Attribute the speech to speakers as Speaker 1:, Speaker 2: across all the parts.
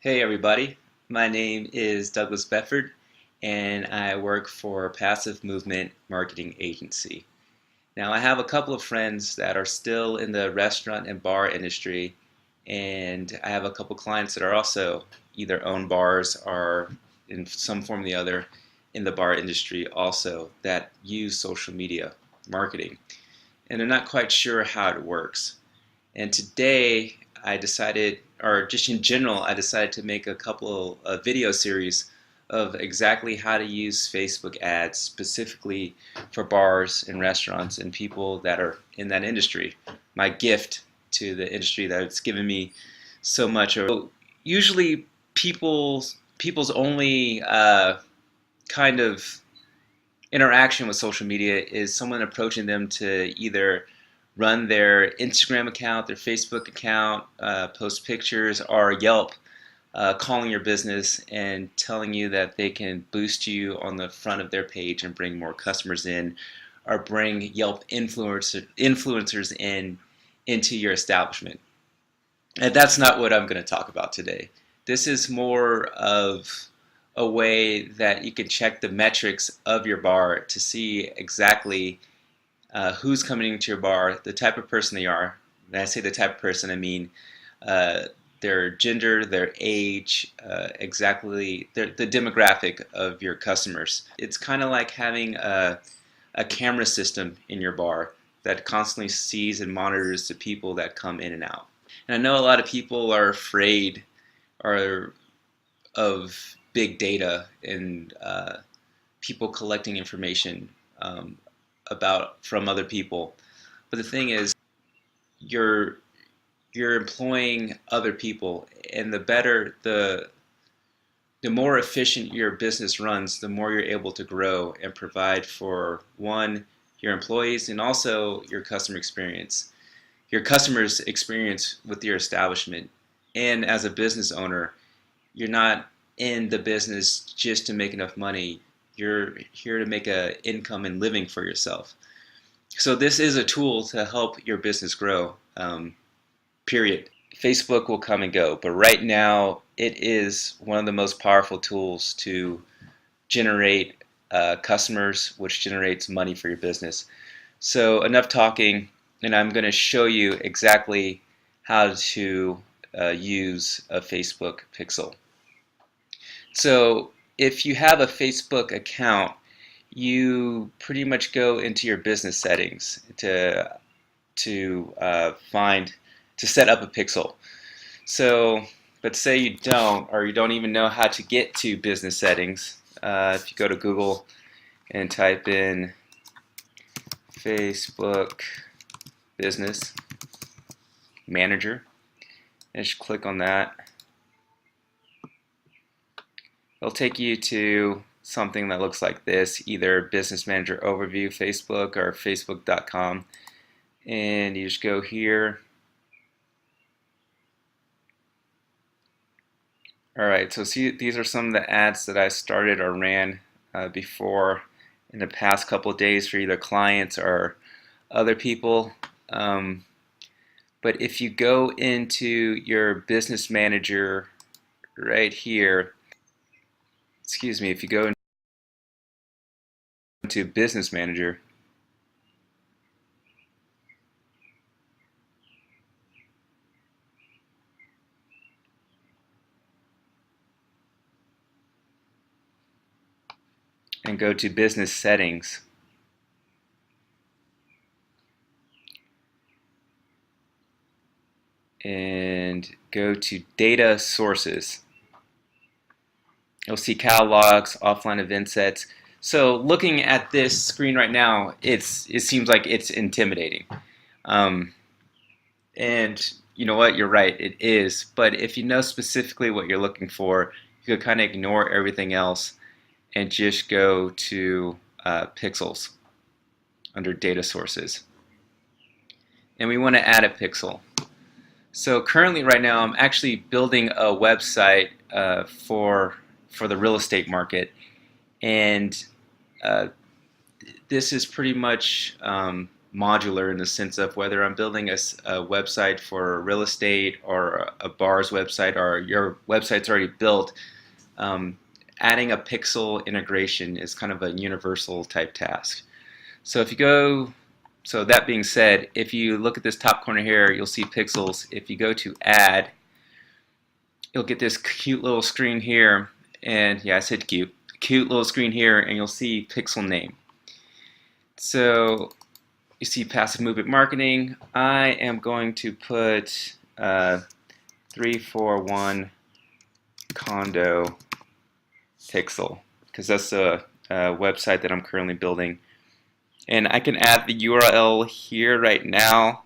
Speaker 1: Hey everybody, my name is Douglas Bedford and I work for a passive movement marketing agency. Now I have a couple of friends that are still in the restaurant and bar industry, and I have a couple clients that are also either own bars or in some form or the other in the bar industry also that use social media marketing, and they're not quite sure how it works. And today I decided, or just in general, I decided to make a couple of video series of exactly how to use Facebook ads specifically for bars and restaurants and people that are in that industry. My gift to the industry that's given me so much. Usually people's only kind of interaction with social media is someone approaching them to either run their Instagram account, their Facebook account, post pictures, or Yelp, calling your business and telling you that they can boost you on the front of their page and bring more customers in, or bring Yelp influencers into your establishment. And that's not what I'm going to talk about today. This is more of a way that you can check the metrics of your bar to see exactly who's coming into your bar, the type of person they are. When I say the type of person, I mean uh, their gender, their age, exactly the demographic of your customers. It's kind of like having a camera system in your bar that constantly sees and monitors the people that come in and out. And I know a lot of people are afraid or of big data and people collecting information about from other people. But the thing is, you're you're employing other people, and the more efficient your business runs, the more you're able to grow and provide for one, your employees, and also your customer experience. Your customers' experience with your establishment, and as a business owner, you're not in the business just to make enough money. You're here to make an income and living for yourself. So this is a tool to help your business grow, period. Facebook will come and go, but right now it is one of the most powerful tools to generate customers, which generates money for your business. So enough talking, and I'm going to show you exactly how to use a Facebook pixel. So if you have a Facebook account, you pretty much go into your business settings to set up a pixel. So, but say you don't, or you don't even know how to get to business settings. If you go to Google and type in Facebook Business Manager, and just click on that, it'll take you to something that looks like this, either Business Manager Overview Facebook or Facebook.com. And you just go here. Alright, so see, these are some of the ads that I started or ran before in the past couple of days for either clients or other people. But if you go into your business manager right here, excuse me, if you go into business manager, and go to business settings, and go to data sources, you'll see catalogs, offline event sets. So looking at this screen right now, it seems like it's intimidating. Um, and you know what, you're right, it is. But if you know specifically what you're looking for, you could kind of ignore everything else and just go to pixels under data sources. And we want to add a pixel. So currently right now I'm actually building a website for the real estate market, and this is pretty much modular in the sense of whether I'm building a website for real estate or a bar's website, or your website's already built. Um, Adding a pixel integration is kind of a universal type task. So if you go, so that being said, if you look at this top corner here, you'll see pixels. If you go to add, you'll get this cute little screen here, and yeah, I said cute little screen here, and you'll see pixel name. So you see passive movement marketing. I am going to put 341 condo pixel, because that's a website that I'm currently building. And I can add the URL here right now,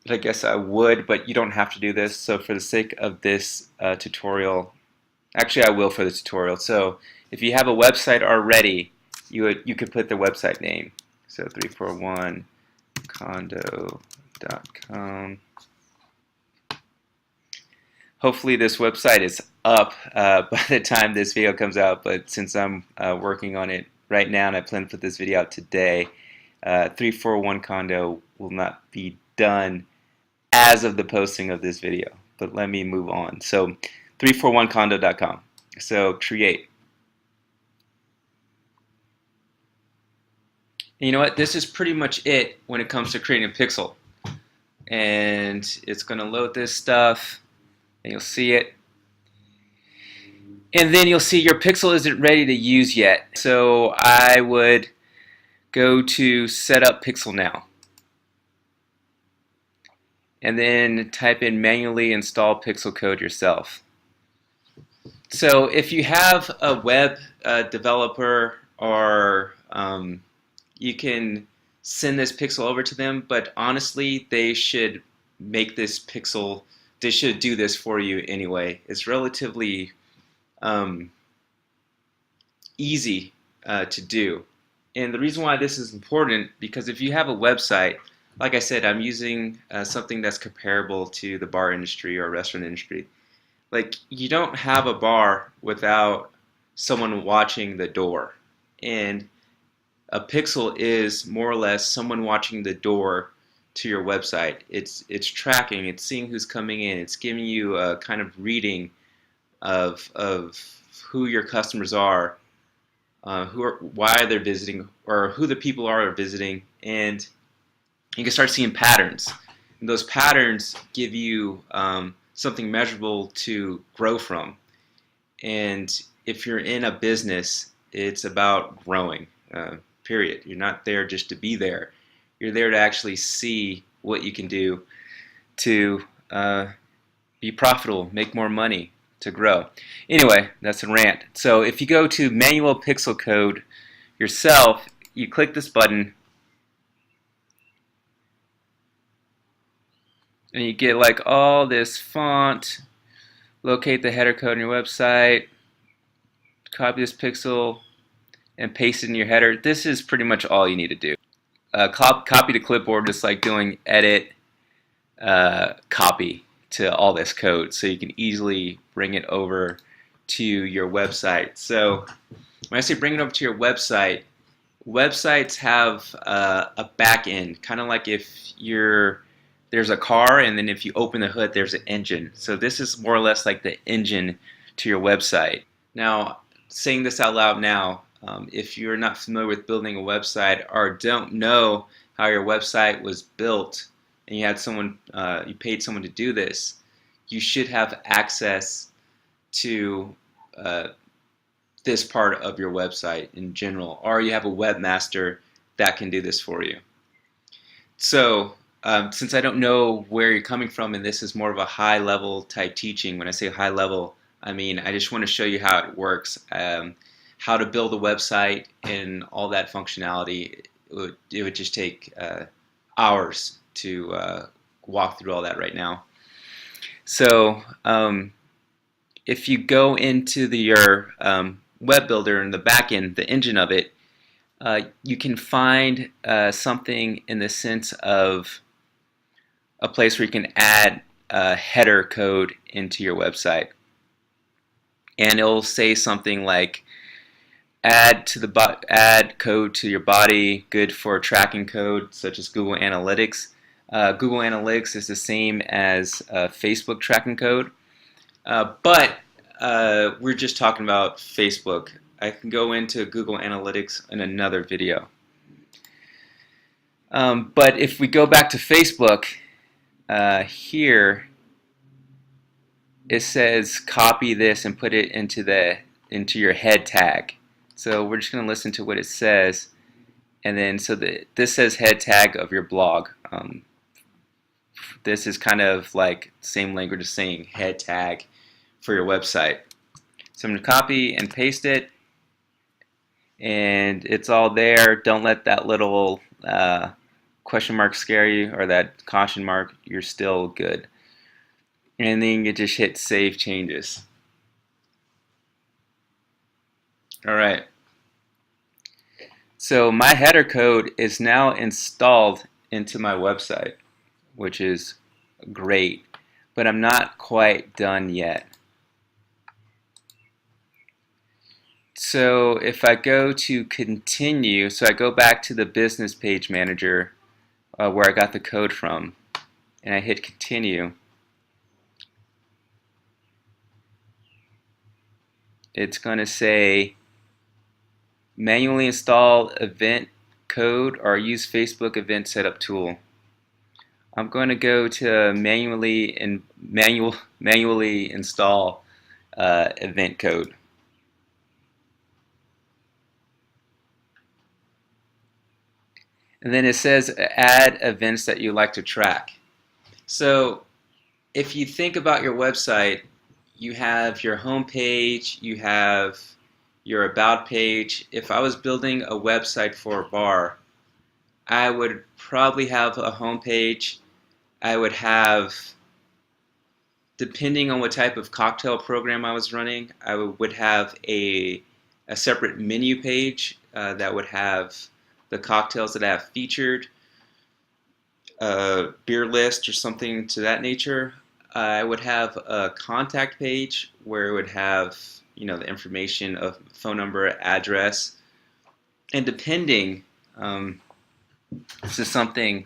Speaker 1: but I guess I would, but you don't have to do this. So for the sake of this tutorial, actually I will for the tutorial. So if you have a website already, you could put the website name. So 341condo.com. Hopefully this website is up by the time this video comes out, but since I'm working on it right now and I plan to put this video out today, 341 condo will not be done as of the posting of this video. But let me move on. So 341condo.com. So create. And you know what? This is pretty much it when it comes to creating a pixel. And it's going to load this stuff, and you'll see it. And then you'll see your pixel isn't ready to use yet. So I would go to set up pixel now. And then type in manually install pixel code yourself. So if you have a web developer, or you can send this pixel over to them, but honestly they should make this pixel, they should do this for you anyway. It's relatively easy to do. And the reason why this is important, because if you have a website, like I said, I'm using something that's comparable to the bar industry or restaurant industry. Like, you don't have a bar without someone watching the door. And a pixel is more or less someone watching the door to your website. It's tracking, it's seeing who's coming in, it's giving you a kind of reading of who your customers are, why they're visiting, or who the people are visiting, and you can start seeing patterns. And those patterns give you something measurable to grow from. And if you're in a business, it's about growing, period. You're not there just to be there. You're there to actually see what you can do to be profitable, make more money, to grow. Anyway, that's a rant. So if you go to manual pixel code yourself, you click this button, and you get like all this font, locate the header code on your website, copy this pixel, and paste it in your header. This is pretty much all you need to do. Copy to clipboard, just like doing edit, copy to all this code, so you can easily bring it over to your website. So when I say bring it over to your website, websites have a back end, kind of like if there's a car, and then if you open the hood, there's an engine. So this is more or less like the engine to your website. Now, saying this out loud now, if you're not familiar with building a website, or don't know how your website was built, and you had someone, you paid someone to do this, you should have access to this part of your website in general, or you have a webmaster that can do this for you. So since I don't know where you're coming from, and this is more of a high level type teaching, when I say high level, I mean I just want to show you how it works, how to build a website and all that functionality. It would just take hours to walk through all that right now. So if you go into your web builder in the back end, the engine of it, you can find something in the sense of a place where you can add header code into your website. And it'll say something like add code to your body, good for tracking code such as Google Analytics. Google Analytics is the same as Facebook tracking code, but we're just talking about Facebook. I can go into Google Analytics in another video. But if we go back to Facebook, here it says copy this and put it into your head tag. So we're just going to listen to what it says, and then this says head tag of your blog. This is kind of like the same language as saying head tag for your website. So I'm going to copy and paste it, and it's all there. Don't let that little question mark scare you, or that caution mark. You're still good. And then you just hit save changes. Alright, so my header code is now installed into my website, which is great, but I'm not quite done yet. So if I go to continue, so I go back to the business page manager where I got the code from, and I hit continue, it's going to say manually install event code or use Facebook event setup tool. I'm going to go to manually install event code. And then it says add events that you like to track. So if you think about your website, you have your home page, you have your about page. If I was building a website for a bar, I would probably have a home page. I would have, depending on what type of cocktail program I was running, I would have a separate menu page that would have the cocktails that I have featured, a beer list or something to that nature. I would have a contact page where it would have, the information of phone number, address, and depending, this is something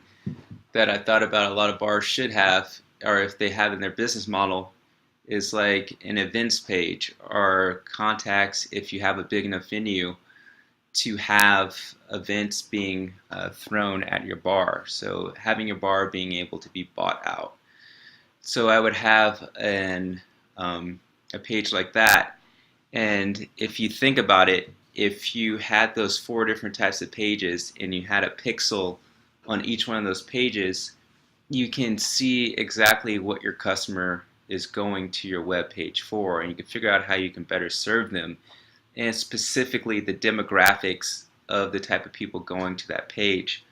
Speaker 1: that I thought about a lot of bars should have, or if they have in their business model, is like an events page or contacts if you have a big enough venue to have events being thrown at your bar. So having your bar being able to be bought out. So I would have a page like that. And if you think about it, if you had those 4 different types of pages and you had a pixel on each one of those pages, you can see exactly what your customer is going to your web page for, and you can figure out how you can better serve them, and specifically the demographics of the type of people going to that page.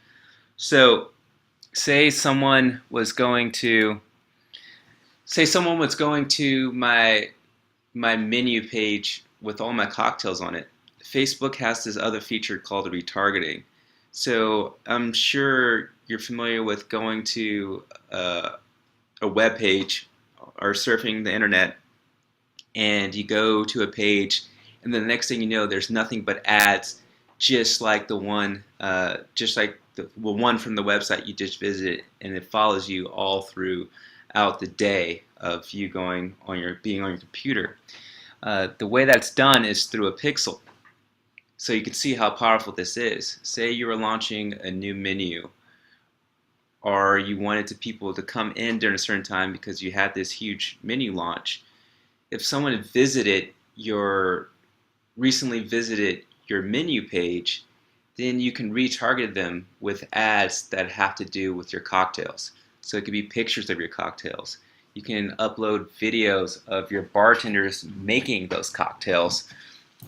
Speaker 1: So say someone was going to my menu page with all my cocktails on it. Facebook has this other feature called retargeting. So I'm sure you're familiar with going to a web page or surfing the internet, and you go to a page, and then the next thing you know, there's nothing but ads, just like the one from the website you just visited, and it follows you all throughout the day of you being on your computer. The way that's done is through a pixel. So you can see how powerful this is. Say you were launching a new menu, or you wanted people to come in during a certain time because you had this huge menu launch. If someone recently visited your menu page, then you can retarget them with ads that have to do with your cocktails. So it could be pictures of your cocktails. You can upload videos of your bartenders making those cocktails.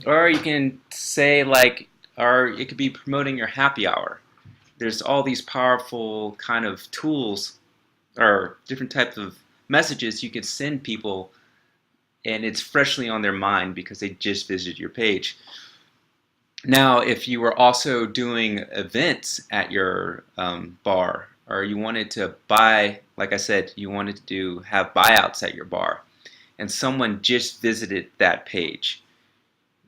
Speaker 1: Or you can say or it could be promoting your happy hour. There's all these powerful kind of tools or different types of messages you can send people, and it's freshly on their mind because they just visited your page. Now, if you were also doing events at your bar, or you wanted to buy, like I said, you wanted to have buyouts at your bar, and someone just visited that page,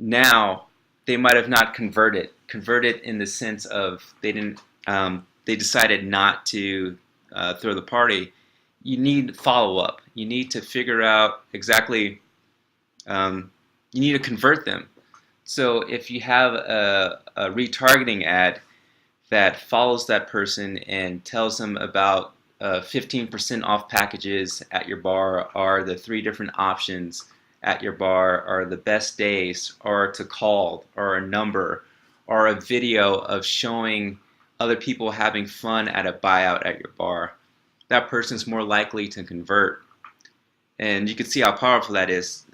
Speaker 1: now they might have not converted in the sense of they decided not to throw the party. You need follow-up. You need to figure out exactly, you need to convert them. So if you have a retargeting ad that follows that person and tells them about 15% off packages at your bar, or the 3 different options at your bar, or the best days, or to call, or a number, or a video of showing other people having fun at a buyout at your bar, that person's more likely to convert. And you can see how powerful that is.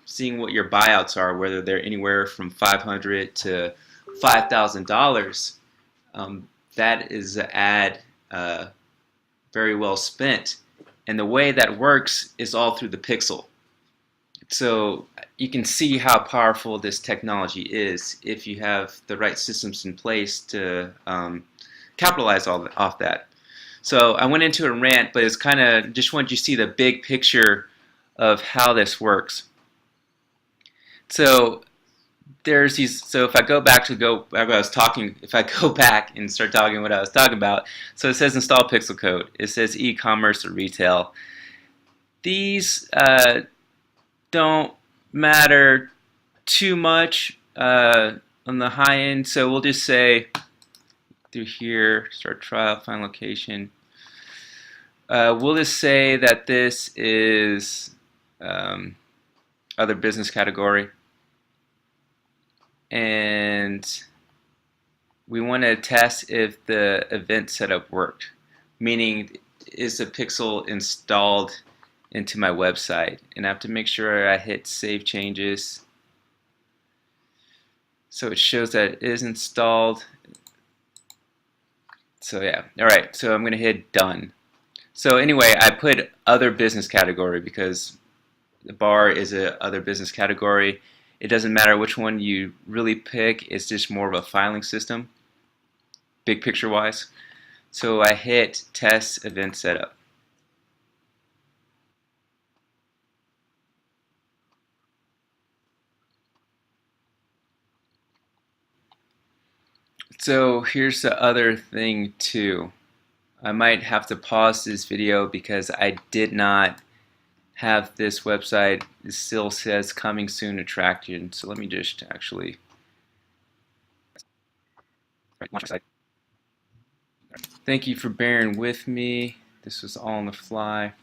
Speaker 1: Seeing what your buyouts are, whether they're anywhere from $500 to $5,000, that is an ad very well spent. And the way that works is all through the pixel. So you can see how powerful this technology is if you have the right systems in place to capitalize off that. So I went into a rant, but it's kind of just wanted you to see the big picture of how this works. So there's these. So if I go back to what I was talking, if I go back and start talking what I was talking about, so it says install pixel code. It says e-commerce or retail. These don't matter too much on the high end. So we'll just say through here, start trial, find location. We'll just say that this is other business category, and we want to test if the event setup worked, meaning is the pixel installed into my website, and I have to make sure I hit save changes so it shows that it is installed. So yeah, alright, so I'm going to hit done. So anyway, I put other business category because the bar is a other business category. It doesn't matter which one you really pick, it's just more of a filing system, big picture wise. So I hit test event setup. So here's the other thing too. I might have to pause this video because I did not have this website. It still says coming soon attraction. So let me just actually launch my site. Thank you for bearing with me. This was all on the fly.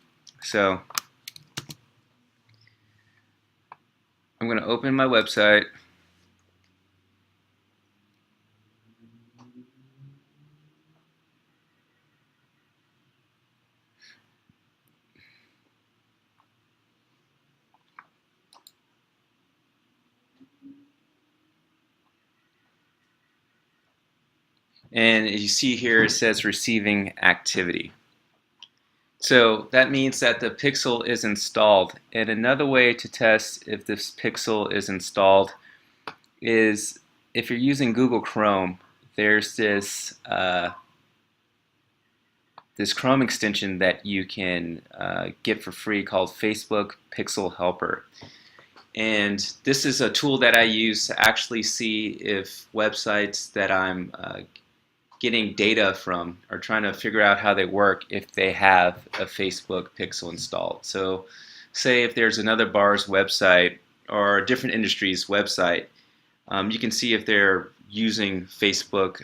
Speaker 1: So I'm going to open my website. And as you see here, it says receiving activity. So that means that the pixel is installed. And another way to test if this pixel is installed is if you're using Google Chrome, there's this this Chrome extension that you can get for free called Facebook Pixel Helper. And this is a tool that I use to actually see if websites that I'm getting data from or trying to figure out how they work if they have a Facebook pixel installed. So say if there's another bar's website or a different industry's website, you can see if they're using Facebook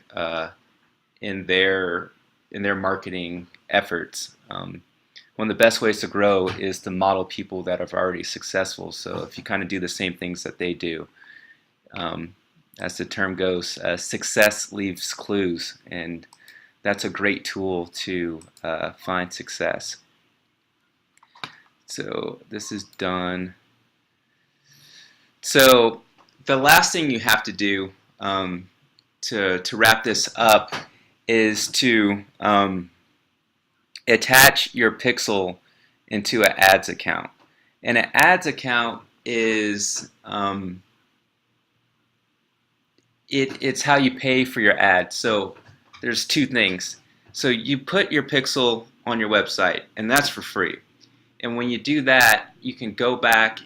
Speaker 1: in their marketing efforts. One of the best ways to grow is to model people that are already successful. So if you kind of do the same things that they do, as the term goes, success leaves clues, and that's a great tool to find success. So this is done. So the last thing you have to do to wrap this up is to attach your pixel into an ads account. And an ads account is it's how you pay for your ad. So there's two things. So you put your pixel on your website, and that's for free. And when you do that, you can go back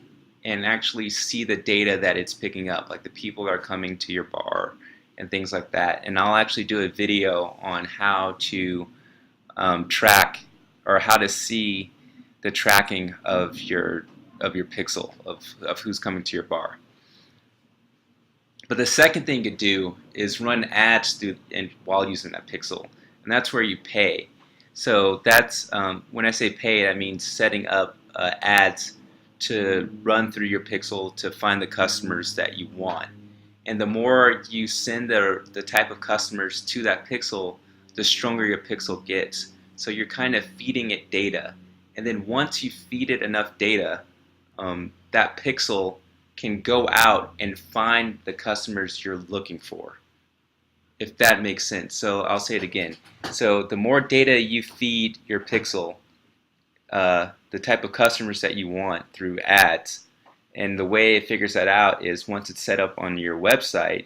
Speaker 1: and actually see the data that it's picking up, like the people that are coming to your bar and things like that. And I'll actually do a video on how to track, or how to see the tracking of your pixel of who's coming to your bar. But the second thing you could do is run ads through and while using that pixel, and that's where you pay. So that's when I say pay, that means setting up ads to run through your pixel to find the customers that you want. And the more you send the type of customers to that pixel, the stronger your pixel gets. So you're kind of feeding it data, and then once you feed it enough data, that pixel can go out and find the customers you're looking for, if that makes sense. So I'll say it again. So the more data you feed your pixel, the type of customers that you want through ads, and the way it figures that out is once it's set up on your website,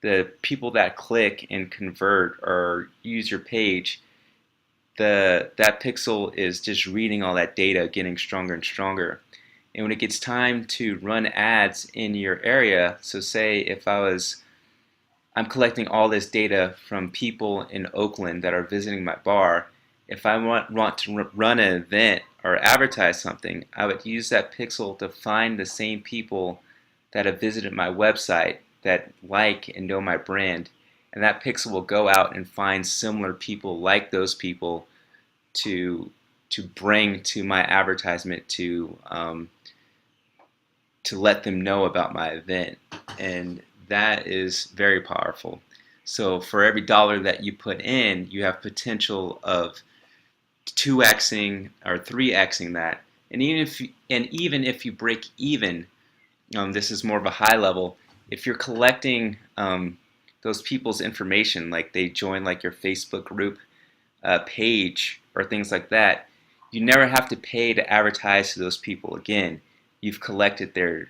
Speaker 1: the people that click and convert or use your page, that pixel is just reading all that data, getting stronger and stronger. And when it gets time to run ads in your area, so say if I'm collecting all this data from people in Oakland that are visiting my bar, if I want to run an event or advertise something, I would use that pixel to find the same people that have visited my website that like and know my brand, and that pixel will go out and find similar people like those people to bring to my advertisement to let them know about my event. And that is very powerful. So for every dollar that you put in, you have potential of 2xing or 3xing that. And even if you break even, this is more of a high level. If you're collecting those people's information, like they join like your Facebook group page or things like that, you never have to pay to advertise to those people again. You've collected their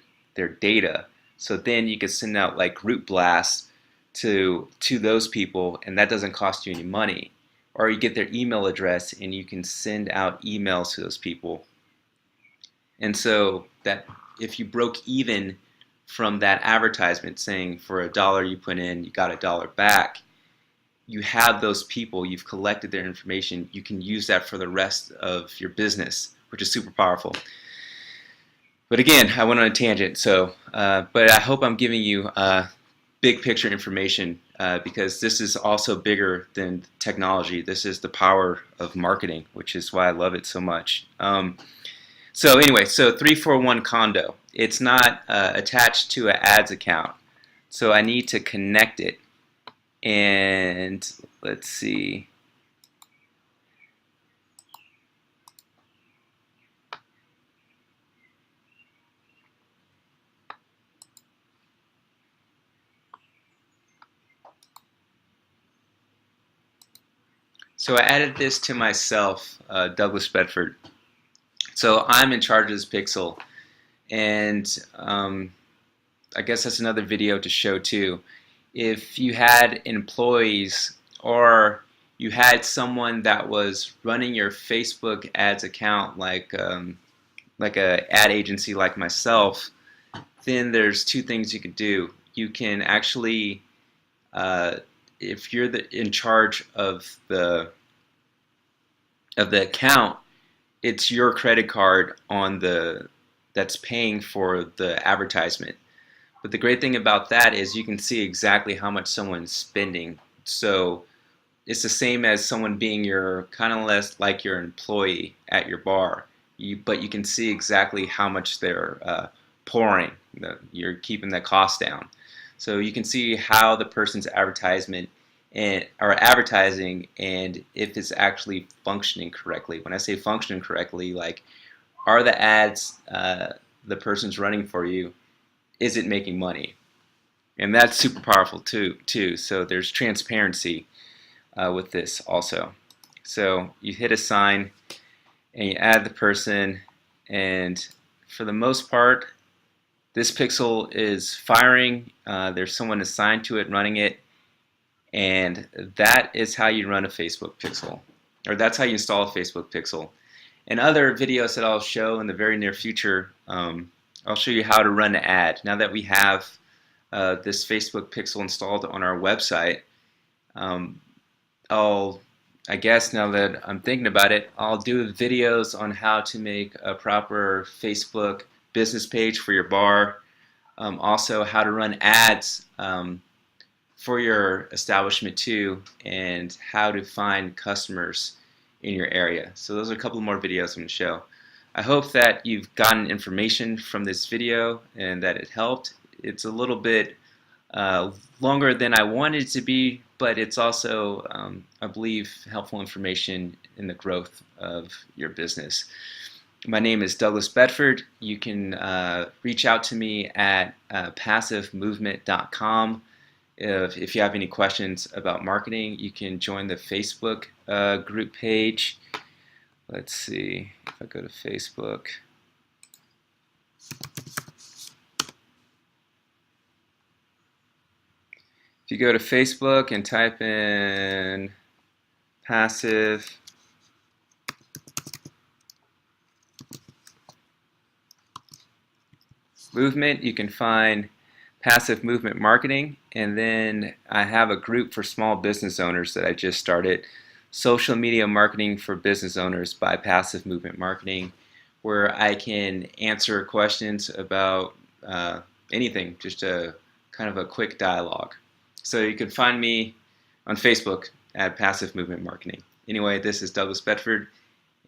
Speaker 1: data, so then you can send out like group blasts to those people, and that doesn't cost you any money. Or you get their email address and you can send out emails to those people. And so that if you broke even from that advertisement saying for $1 you put in, you got $1 back, you have those people, you've collected their information, you can use that for the rest of your business, which is super powerful. But again, I went on a tangent, so but I hope I'm giving you big picture information because this is also bigger than technology. This is the power of marketing, which is why I love it so much. So anyway, so 341 condo. It's not attached to an ads account, so I need to connect it. And let's see. So I added this to myself, Douglas Bedford. So I'm in charge of this pixel, and I guess that's another video to show too. If you had employees or you had someone that was running your Facebook ads account, like a ad agency like myself, then there's two things you could do. You can actually if you're in charge of the account, it's your credit card on that's paying for the advertisement. But the great thing about that is you can see exactly how much someone's spending. So it's the same as someone being your kind of less like your employee at your bar. But you can see exactly how much they're pouring. You're keeping that cost down. So you can see how the person's advertising and if it's actually functioning correctly. When I say functioning correctly, like, are the ads the person's running for you, is it making money? And that's super powerful too. So there's transparency with this also. So you hit assign and you add the person, and for the most part this pixel is firing. There's someone assigned to it running it, and that is how you run a Facebook pixel, or that's how you install a Facebook pixel. In other videos that I'll show in the very near future, I'll show you how to run an ad. Now that we have this Facebook pixel installed on our website, um, I guess now that I'm thinking about it, I'll do videos on how to make a proper Facebook business page for your bar. Also, how to run ads for your establishment too, and how to find customers in your area. So those are a couple more videos I'm going to show. I hope that you've gotten information from this video and that it helped. It's a little bit longer than I wanted it to be, but it's also, I believe, helpful information in the growth of your business. My name is Douglas Bedford. You can reach out to me at passivemovement.com. If you have any questions about marketing, you can join the Facebook group page. Let's see if I go to Facebook. If you go to Facebook and type in passive movement, you can find passive movement marketing, and then I have a group for small business owners that I just started, social media marketing for business owners by Passive Movement Marketing, where I can answer questions about anything, just a kind of a quick dialogue. So you can find me on Facebook at Passive Movement Marketing. Anyway, this is Douglas Bedford,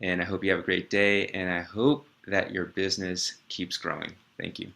Speaker 1: and I hope you have a great day, and I hope that your business keeps growing. Thank you.